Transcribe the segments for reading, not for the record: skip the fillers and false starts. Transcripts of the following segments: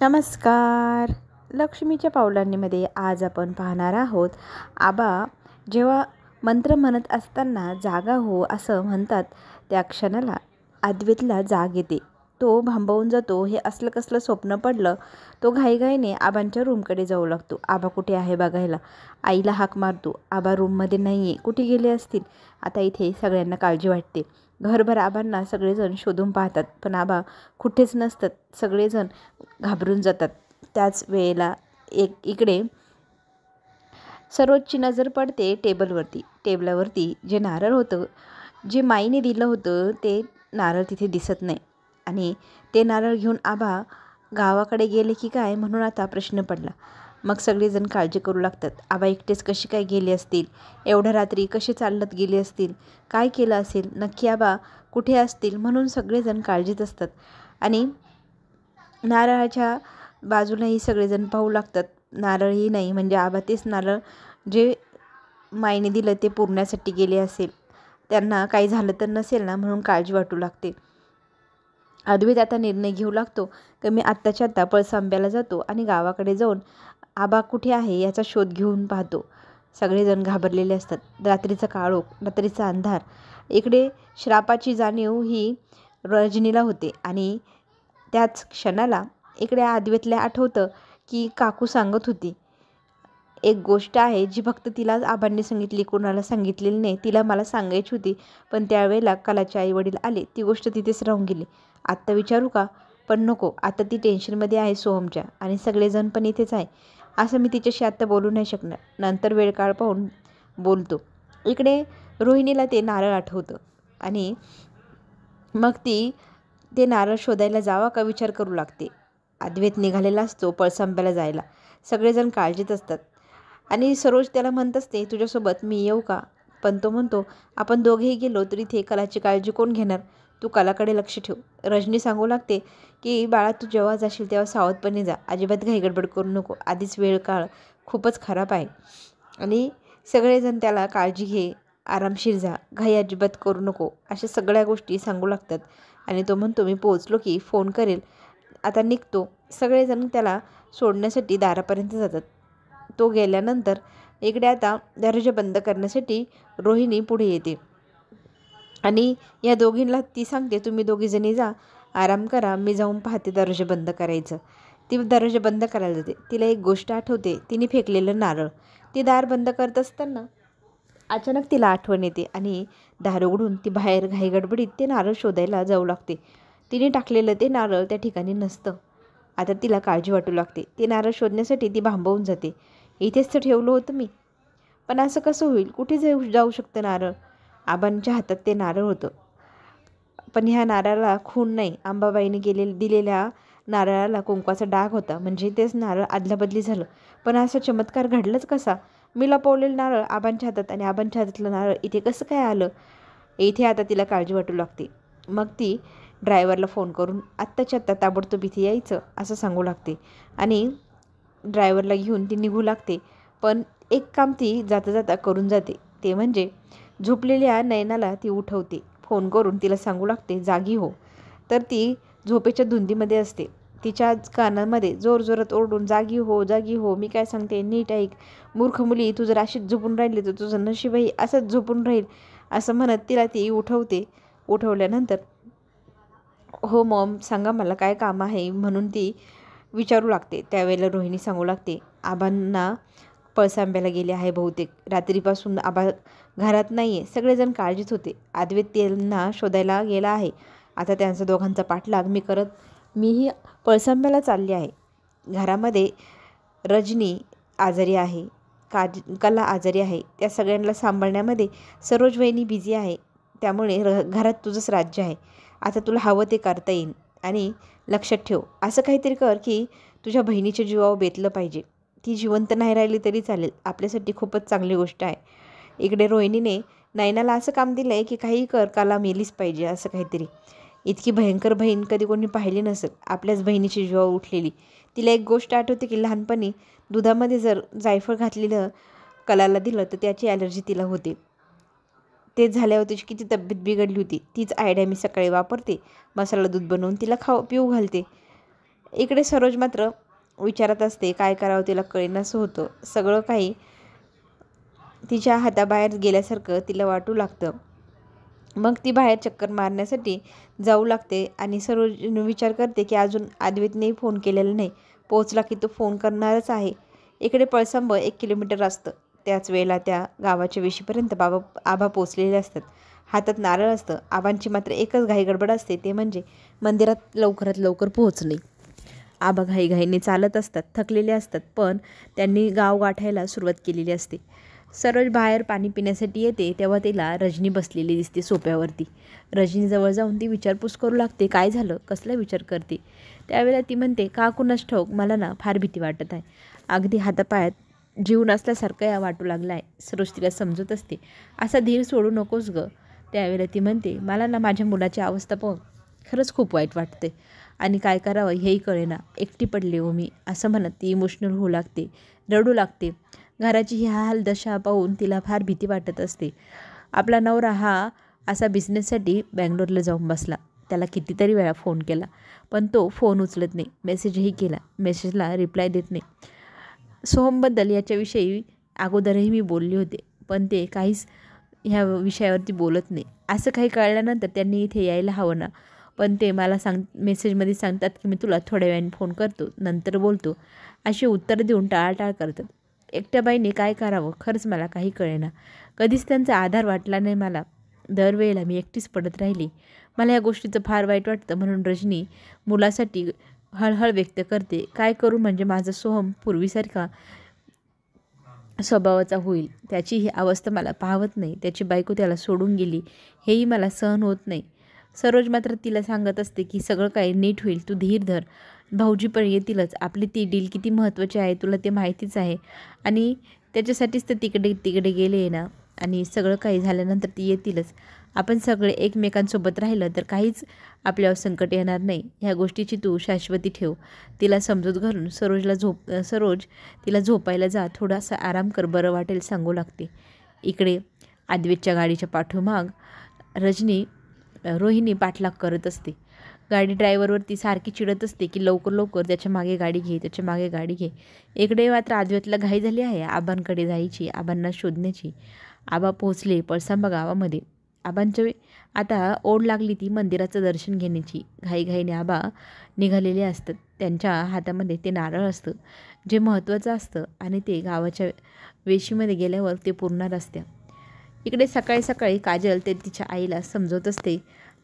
नमस्कार. लक्ष्मीच्या पावलांनीमध्ये आज आपण पाहणार आहोत. आबा जेव्हा मंत्र म्हणत असताना जागा हो असं म्हणतात, त्या क्षणाला अद्वैतला जाग येते. तो भांबावून जातो. हे असलं कसलं स्वप्न पडलं. तो घाईघाईने आबांच्या रूमकडे जाऊ लागतो. आबा कुठे आहे बघायला. आईला हाक मारतो. आबा रूममध्ये नाही आहे. कुठे गेले असतील. आता इथे सगळ्यांना काळजी वाटते. घरभर आबांना सगळेजण शोधून पाहतात, पण आबा कुठेच नसतात. सगळेजण घाबरून जातात. त्याच वेळेला इकडे सरोजची नजर पडते टेबलावरती जे नारळ होतं, जे माईने दिलं होतं, ते नारळ तिथे दिसत नाही. आणि ते नारळ घेऊन आबा गावाकडे गेले की काय म्हणून आता प्रश्न पडला. मग सगळेजण काळजी करू लागतात. आबा एकटेच कशी काय गेले असतील, एवढ्या रात्री कसे चालत गेले असतील, काय केलं असेल, नक्की आबा कुठे असतील म्हणून सगळेजण काळजीत असतात. आणि नारळाच्या बाजूलाही सगळेजण पाहू लागतात. नारळही नाही, म्हणजे आबा तेच नारळ जे माईने दिलं ते पुरण्यासाठी गेले असेल. त्यांना काही झालं तर नसेल ना म्हणून काळजी वाटू लागते. अद्वैत आता निर्णय घेऊ लागतो की मी आत्ताच्या आत्ता पळसांब्याला जातो आणि गावाकडे जाऊन आबा कुठे आहे याचा शोध घेऊन पाहतो. सगळेजण घाबरलेले असतात. रात्रीचा काळोख, रात्रीचा अंधार. इकडे श्रापाची जाणीव ही रजनीला होते आणि त्याच क्षणाला इकडे अद्वैतला आठवतं की काकू सांगत होती, एक गोष्ट आहे जी फक्त तिलाच आबांनी सांगितली, कोणाला सांगितलेली नाही. तिला मला सांगायची होती, पण त्यावेळेला कलाचे आईवडील आले. ती गोष्ट तिथेच राहून गेली. आत्ता विचारू का? पण नको. आता ती टेन्शनमध्ये आहे सोहमच्या, आणि सगळेजण पण इथेच आहे. असं मी तिच्याशी आत्ता बोलू नाही शकणार. नंतर वेळ काळ पाहून बोलतो. इकडे रोहिणीला ते नारळ आठवतं आणि मग ती ते नारळ शोधायला जावा का विचार करू लागते. अद्वैत निघालेला असतो पळसांब्याला जायला. सगळेजण काळजीत असतात आणि सरोज त्याला म्हणत असते, तुझ्यासोबत मी येऊ का? पण तो म्हणतो, आपण दोघेही गेलो तर इथे कलाची काळजी कोण घेणार? तू कलाकडे लक्ष ठेव. रजनी सांगू लागते की बाळा, तू जेव्हा जाशील तेव्हा सावधपणे जा. अजिबात घाईगडबड करू नको. आधीच वेळ काळ खूपच खराब आहे आणि सगळेजण त्याला काळजी घे, आरामशीर जा, घाई अजिबात करू नको, अशा सगळ्या गोष्टी सांगू लागतात. आणि तो म्हणतो, मी पोहोचलो की फोन करेल. आता निघतो. सगळेजण त्याला सोडण्यासाठी दारापर्यंत जातात. तो गेल्यानंतर इकडे आता दरवाजा बंद करण्यासाठी रोहिणी पुढे येते आणि या दोघींना ती सांगते, तुम्ही दोघीजणी जा, आराम करा, मी जाऊन पाहते दरवाजा बंद करायचं. ती दरवाजा बंद करायला जाते. तिला एक गोष्ट आठवते, तिने फेकलेलं नारळ. ती दार बंद करत असताना अचानक तिला आठवण येते आणि दार उघडून ती बाहेर घाईगडबडीत ते नारळ शोधायला जाऊ लागते. तिने टाकलेलं ते नारळ त्या ठिकाणी नसतं. आता तिला काळजी वाटू लागते. ते नारळ शोधण्यासाठी ती भांबवून जाते. इथेच तर ठेवलं होतं मी, पण असं कसं होईल? कुठे जाऊ शकतं नारळ? आबांच्या हातात ते नारळ होतं, पण ह्या नारळाला खून नाही. अंबाबाईने दिलेल्या नारळाला कुंकवाचा डाग होता, म्हणजे तेच नारळ अदलाबदली झालं. पण असा चमत्कार घडलाच कसा? मी लपवलेलं नारळ आबांच्या हातात आणि आबांच्या हातातलं नारळ इथे कसं काय आलं? इथे आता तिला काळजी वाटू लागते. मग ती ड्रायव्हरला फोन करून आत्ताच्या आत्ता ताबडतोब इथे यायचं असं सांगू लागते आणि ड्रायव्हरला घेऊन ती निघू लागते. पण एक काम ती जाता जाता करून जाते. ते म्हणजे झोपलेल्या नयनाला ती उठवते. फोन करून तिला सांगू लागते, जागी हो. तर ती झोपेच्या धुंदीमध्ये असते. तिच्या कानामध्ये जोरजोरात ओरडून, जागी हो, जागी हो, मी काय सांगते नीट ऐक. मूर्ख मुली, तू जर अशीच झोपून राहिली तर तुझं नशीबही असंच झोपून राहील, असं म्हणत तिला ती उठवते. उठवल्यानंतर, हो मॉम, सांगा मला काय काम आहे म्हणून ती विचारू लागते. त्यावेळेला रोहिणी सांगू लागते, आबांना पळसांब्याला गेले आहे बहुतेक. रात्रीपासून आबा घरात नाही आहे. सगळेजण काळजीत होते. अद्वैत त्यांना शोधायला गेला आहे. आता त्यांचा दोघांचा पाठलाग मीही पळसांब्याला चालली आहे. घरामध्ये रजनी आजारी आहे, कला आजारी आहे. त्या सगळ्यांना सांभाळण्यामध्ये सरोज वहिनी बिझी आहे. त्यामुळे घरात तुझंच राज्य आहे. आता तुला हवं ते करता येईल. आणि लक्षात ठेव, असं काहीतरी कर की तुझ्या बहिणीच्या जीवावर बेतलं पाहिजे. ती जिवंत नाही राहिली तरी चालेल, आपल्यासाठी खूपच चांगली गोष्ट आहे. इकडे रोहिणीने नयनाला असं काम दिलं आहे की काही कर, कला मेलीच पाहिजे असं काहीतरी. इतकी भयंकर बहीण कधी कोणी पाहिली नसेल, आपल्याच बहिणीची जीवावर उठलेली. तिला एक गोष्ट आठवते की लहानपणी दुधामध्ये जर जायफळ घातलेलं कलाला दिलं तर त्याची ॲलर्जी तिला होते. ते झाल्यावर तिची किती तब्येत बिघडली होती. तीच आयडिया मी सकाळी वापरते. मसाला दूध बनवून तिला पिऊ घालते. इकडे सरोज मात्र विचारात असते. काय करावं तिला कळेनासं होतं. सगळं काही तिच्या हाताबाहेर गेल्यासारखं तिला वाटू लागतं. मग ती बाहेर चक्कर मारण्यासाठी जाऊ लागते आणि सरोज विचार करते की अजून अद्वैतनेही फोन केलेला नाही. पोहोचला की तो फोन करणारच आहे. इकडे पळसांब 1 किलोमीटर असतं. त्याच वेळेला त्या गावाच्या वेशीपर्यंत आबा पोचलेले असतात. हातात नारळ असतं. आबांची मात्र एकच घाईगडबड असते, ते म्हणजे मंदिरात लवकरात लवकर पोहोचणे. आबा घाईघाईने चालत असतात, थकलेले असतात, पण त्यांनी गाव गाठायला सुरुवात केलेली असते. सरोज बाहेर पाणी पिण्यासाठी येते तेव्हा तिला रजनी बसलेली दिसते सोफ्यावरती. रजनीजवळ जाऊन ती विचारपूस करू लागते. काय झालं, कसला विचार करते. त्यावेळेला ती म्हणते, का कुणास ठाऊक मला ना फार भीती वाटत आहे. अगदी हातापायात जीव नसल्यासारखं या वाटू लागला आहे. सरोज तिला समजत असते. असा धीर सोडू नकोस गं. त्यावेळेला ती म्हणते, मला ना माझ्या मुलाची अवस्था पाहून खरंच खूप वाईट वाटते आणि काय करावं हेही कळेना. एकटी पडले हो मी, असं म्हणत ती इमोशनल होऊ लागते, रडू लागते. घराची ही हालदशा पाहून तिला फार भीती वाटत असते. आपला नवरा हा असा बिझनेससाठी बँगलोरला जाऊन बसला. त्याला कितीतरी वेळा फोन केला, पण तो फोन उचलत नाही. मेसेजही केला, मेसेजला रिप्लाय देत नाही. सोहमबद्दल याच्याविषयी अगोदरही मी बोलले होते, पण ते काहीच ह्या विषयावरती बोलत नाही. असं काही कळल्यानंतर त्यांनी इथे यायला हवं ना. पण ते मला मेसेजमध्ये सांगतात की मी तुला थोड्या वेळाने फोन करतो, नंतर बोलतो, अशी उत्तरं देऊन टाळाटाळ करतात. एकट्या बाईने काय करावं खरंच मला काही कळेना. कधीच त्यांचा आधार वाटला नाही मला. दरवेळेला मी एकटीच पडत राहिली. मला या गोष्टीचं फार वाईट वाटतं. म्हणून रजनी मुलासाठी हळहळ व्यक्त करते. काय करू म्हणजे माझा सोहम पूर्वीसारखा स्वभावाचा होईल. त्याची ही अवस्था मला पाहवत नाही. त्याची बायको त्याला सोडून गेली, हेही मला सहन होत नाही. सरोज मात्र तिला सांगत असते की सगळं काही नीट होईल, तू धीर धर. भाऊजी पण येतीलच. आपली ती डील किती महत्त्वाची आहे तुला ते माहितीच आहे आणि त्याच्यासाठीच तर तिकडे तिकडे गेले ना. आणि सगळं काही झाल्यानंतर ती येतीलच. आपण सगळे एकमेकांसोबत राहिलं तर काहीच आपल्यावर संकट येणार नाही. ह्या गोष्टीची तू शाश्वती ठेव. तिला समजूत घालून सरोज तिला झोपायला जा, थोडासा आराम कर, बरं वाटेल सांगू लागते. इकडे अद्वैतच्या गाडीच्या पाठोमाग रोहिणी पाठलाग करत असते. गाडी ड्रायव्हरवरती सारखी चिडत असते की लवकर लवकर त्याच्या मागे गाडी घे, त्याच्या मागे गाडी घे. इकडे मात्र अद्वैतला घाई झाली आहे आबांकडे जायची, आबांना शोधण्याची. आबा पोहोचले पळसांबा गावामध्ये. आबांच्या आता ओढ लागली ती मंदिराचं दर्शन घेण्याची. घाईघाईने आबा निघालेले असतात. त्यांच्या हातामध्ये ते नारळ असतं जे महत्त्वाचं असतं आणि ते गावाच्या वेशीमध्ये गेल्यावर ते पुरणार असते. इकडे सकाळी सकाळी काजल ते तिच्या आईला समजवत असते.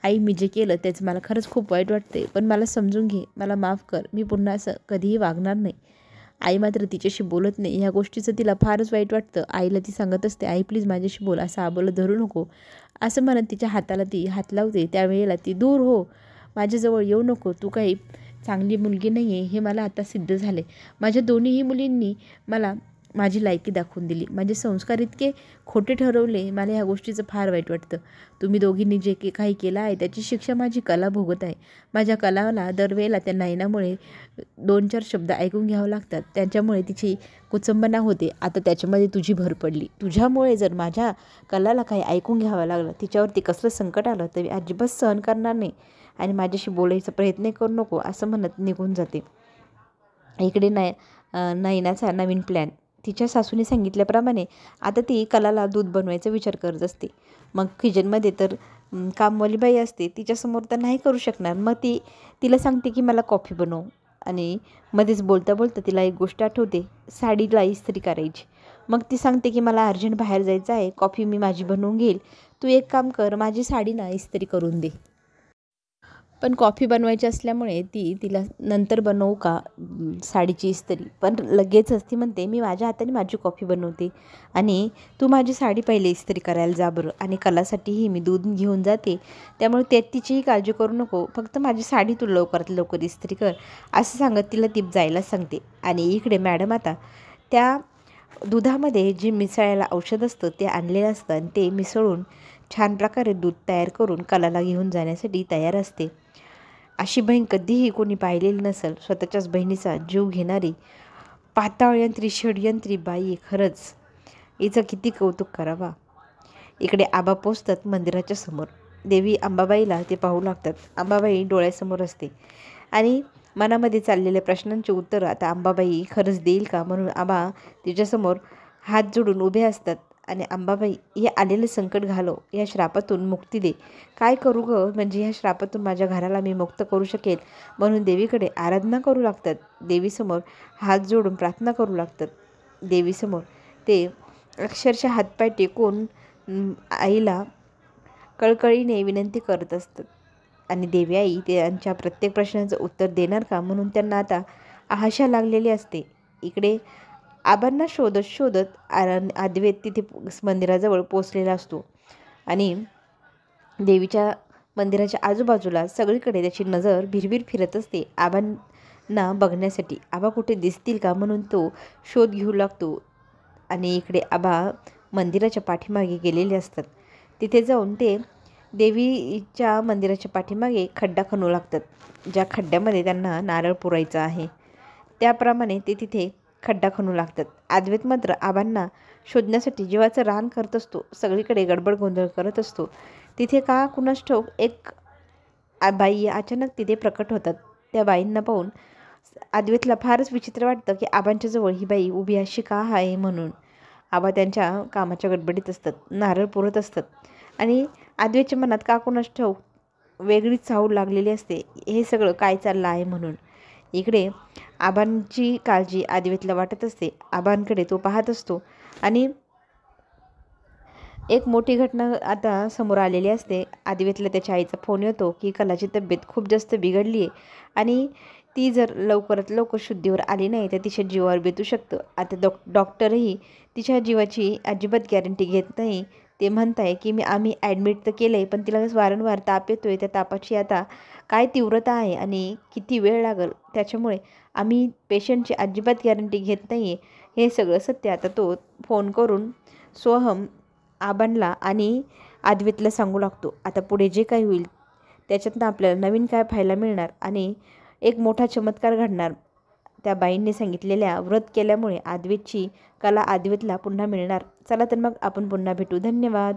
आई, मी जे केलं त्याचं मला खरंच खूप वाईट वाटते, पण मला समजून घे, मला माफ कर, मी पुन्हा असं कधीही वागणार नाही. आई मात्र तिच्याशी बोलत नाही. ह्या गोष्टीचं तिला फारच वाईट वाटतं. आईला ती सांगत असते, आई प्लीज माझ्याशी बोल, असं आबोला धरू नको, असं म्हणत तिच्या हाताला ती हात लावते. त्यावेळेला ती, दूर हो, माझ्याजवळ येऊ नको, तू काही चांगली मुलगी नाही आहे हे मला आता सिद्ध झाले. माझ्या दोन्हीही मुलींनी मला माझी लायकी दाखवून दिली, माझे संस्कार इतके खोटे ठरवले. मला ह्या गोष्टीचं फार वाईट वाटतं. तुम्ही दोघींनी जे काही केलं आहे त्याची शिक्षा माझी कला भोगत आहे. माझ्या कलाला दरवेळेला त्या नयनामुळे 2-4 शब्द ऐकून घ्यावं लागतात. त्यांच्यामुळे तिची कुचंबना होते. आता त्याच्यामध्ये तुझी भर पडली. तुझ्यामुळे जर माझ्या कलाला काही ऐकून घ्यावं लागलं, तिच्यावरती कसलं संकट आलं तर मी अजिबात सहन करणार नाही आणि माझ्याशी बोलायचा प्रयत्न करू नको, असं म्हणत निघून जाते. इकडे नयनाचा नवीन प्लॅन. तिच्या सासूने सांगितल्याप्रमाणे आता ती कलाला दूध बनवायचा विचार करत असते. मग किचनमध्ये तर कामवाली बाई असते, तिच्यासमोर तर नाही करू शकणार. मग तिला सांगते की मला कॉफी बनव आणि मध्येच बोलता बोलता तिला एक गोष्ट आठवते, साडीला इस्त्री करायची. मग ती सांगते की मला अर्जंट बाहेर जायचं आहे, कॉफी मी माझी बनवून घेईल, तू एक काम कर, माझी साडी ना इस्त्री करून दे. पण कॉफी बनवायची असल्यामुळे तिला नंतर बनवू का साडीची इस्त्री, पण लगेचच ती म्हणते मी माझ्या हाताने माझी कॉफी बनवते आणि तू माझी साडी पहिले इस्त्री करायला जा बरं, आणि कलासाठीही मी दूध घेऊन जाते, त्यामुळे तिचीही काळजी करू नको, फक्त माझी साडी तू लवकरात लवकर इस्त्री कर, असं सांगत तिला ती जायला सांगते. आणि इकडे मॅडम आता त्या दुधामध्ये जे मिसळायला औषध असतं ते आणलेलं असतं आणि ते मिसळून छान प्रकारे दूध तयार करून कलाला घेऊन जाण्यासाठी तयार असते. अशी बहीण कधीही कोणी पाहिलेली नसेल. स्वतःच्याच बहिणीचा जीव घेणारी पाताळयंत्री षडयंत्री बाई, खरंच हिचं किती कौतुक करावा. इकडे आबा पोचतात मंदिराच्या समोर. देवी अंबाबाईला ते पाहू लागतात. अंबाबाई डोळ्यासमोर असते आणि मनामध्ये चाललेल्या प्रश्नांची उत्तरं आता अंबाबाई खरंच देईल का म्हणून आबा तिच्यासमोर हात जोडून उभे असतात. आणि अंबाबाई, हे आलेलं संकट घालव, या श्रापातून मुक्ती दे. काय करू ग म्हणजे ह्या श्रापातून माझ्या घराला मी मुक्त करू शकेल म्हणून देवीकडे आराधना करू लागतात. देवीसमोर हात जोडून प्रार्थना करू लागतात. देवीसमोर ते अक्षरशः हातपाय टेकून आईला कळकळीने विनंती करत असतात. आणि देवी आई त्यांच्या प्रत्येक प्रश्नाचं उत्तर देणार का म्हणून त्यांना आता आशा लागलेली असते. इकडे आबांना शोधत शोधत अद्वैत तिथे मंदिराजवळ पोचलेला असतो आणि देवीच्या मंदिराच्या आजूबाजूला सगळीकडे त्याची नजर भिरभिर फिरत असते आबांना बघण्यासाठी. आबा कुठे दिसतील का म्हणून तो शोध घेऊ लागतो. आणि इकडे आबा मंदिराच्या पाठीमागे गेलेले असतात. तिथे जाऊन ते देवीच्या मंदिराच्या पाठीमागे खड्डा खणू लागतात. ज्या खड्ड्यामध्ये त्यांना नारळ पुरायचा आहे त्याप्रमाणे ते तिथे खड्डा खणू लागतात. अद्वैत मात्र आबांना शोधण्यासाठी जीवाचं रान करत असतो. सगळीकडे गडबड गोंधळ करत असतो. तिथे का कुणास ठाऊक एक बाई अचानक तिथे प्रकट होतात. त्या बाईंना पाहून अद्वैतला फारच विचित्र वाटतं की आबांच्या जवळ ही बाई उभी अशी का आहे म्हणून. आबा त्यांच्या कामाच्या गडबडीत असतात, नारळ पुरत असतात आणि अद्वैतच्या मनात का कुणास ठाऊक वेगळीच चाहूल लागलेली असते, हे सगळं काय चाललं आहे म्हणून. इकडे आबांची काळजी अद्वैतला वाटत असते. आबांकडे तो पाहत असतो आणि एक मोठी घटना आता समोर आलेली असते. अद्वैतला त्याच्या आईचा फोन येतो की कलाची तब्येत खूप जास्त बिघडली आहे आणि ती जर लवकरात लवकर शुद्धीवर आली नाही तर तिच्या जीवावर बेतू शकतं. आता डॉक्टरही तिच्या जीवाची अजिबात गॅरंटी घेत नाही. ते म्हणत आहे की आम्ही ॲडमिट तर केलं आहे पण तिला वारंवार ताप येतो आहे. त्या तापाची आता काय तीव्रता आहे आणि किती वेळ लागेल त्याच्यामुळे आम्ही पेशंटची अजिबात गॅरंटी घेत नाही आहे. हे सगळं सत्य आता तो फोन करून सोहम आबांना आणि अद्वैतला सांगू लागतो. आता पुढे जे काही होईल त्याच्यातनं आपल्याला नवीन काय पाहायला मिळणार आणि एक मोठा चमत्कार घडणार. त्या बाईंनी सांगितलेल्या व्रत केल्यामुळे अद्वैतची कला अद्वैतला पुन्हा मिळणार. चला तर मग आपण पुन्हा भेटू. धन्यवाद.